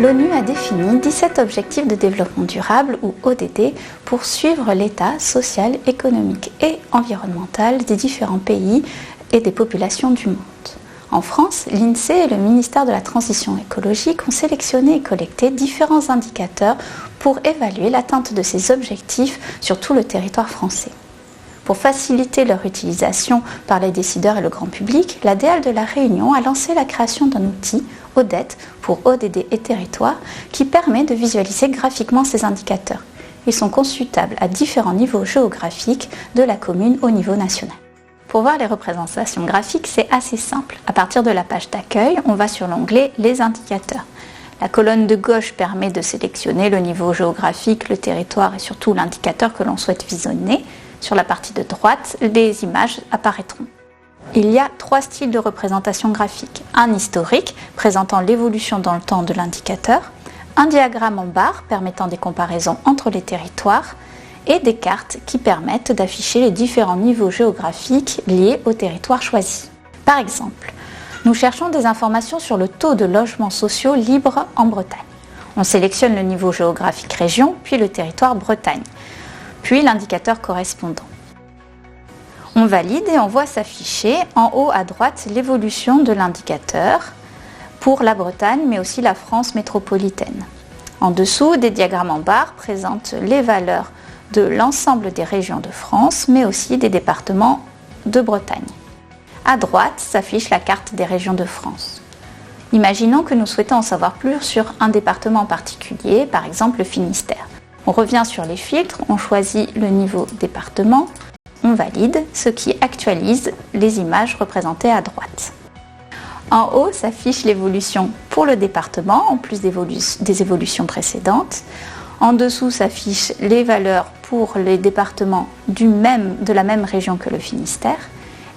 L'ONU a défini 17 objectifs de développement durable ou ODD pour suivre l'état social, économique et environnemental des différents pays et des populations du monde. En France, l'INSEE et le ministère de la Transition écologique ont sélectionné et collecté différents indicateurs pour évaluer l'atteinte de ces objectifs sur tout le territoire français. Pour faciliter leur utilisation par les décideurs et le grand public, l'ADL de La Réunion a lancé la création d'un outil, ODET, pour ODD et territoire, qui permet de visualiser graphiquement ces indicateurs. Ils sont consultables à différents niveaux géographiques de la commune au niveau national. Pour voir les représentations graphiques, c'est assez simple. À partir de la page d'accueil, on va sur l'onglet « Les indicateurs ». La colonne de gauche permet de sélectionner le niveau géographique, le territoire et surtout l'indicateur que l'on souhaite visionner. Sur la partie de droite, les images apparaîtront. Il y a 3 styles de représentation graphique. Un historique, présentant l'évolution dans le temps de l'indicateur, un diagramme en barre permettant des comparaisons entre les territoires, et des cartes qui permettent d'afficher les différents niveaux géographiques liés au territoire choisi. Par exemple, nous cherchons des informations sur le taux de logements sociaux libres en Bretagne. On sélectionne le niveau géographique région, puis le territoire Bretagne, puis l'indicateur correspondant. On valide et on voit s'afficher en haut à droite l'évolution de l'indicateur pour la Bretagne, mais aussi la France métropolitaine. En dessous, des diagrammes en barre présentent les valeurs de l'ensemble des régions de France, mais aussi des départements de Bretagne. À droite s'affiche la carte des régions de France. Imaginons que nous souhaitons en savoir plus sur un département en particulier, par exemple le Finistère. On revient sur les filtres, on choisit le niveau département, on valide, ce qui actualise les images représentées à droite. En haut s'affiche l'évolution pour le département, en plus des évolutions précédentes. En dessous s'affichent les valeurs pour les départements de la même région que le Finistère.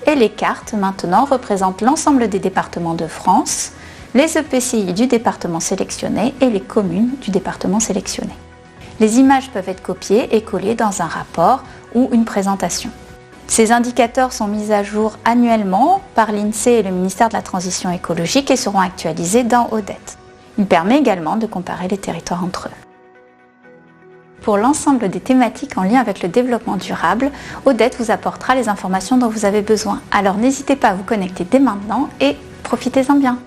Et les cartes maintenant représentent l'ensemble des départements de France, les EPCI du département sélectionné et les communes du département sélectionné. Les images peuvent être copiées et collées dans un rapport ou une présentation. Ces indicateurs sont mis à jour annuellement par l'INSEE et le ministère de la Transition écologique et seront actualisés dans ODET. Il permet également de comparer les territoires entre eux. Pour l'ensemble des thématiques en lien avec le développement durable, ODET vous apportera les informations dont vous avez besoin. Alors n'hésitez pas à vous connecter dès maintenant et profitez-en bien.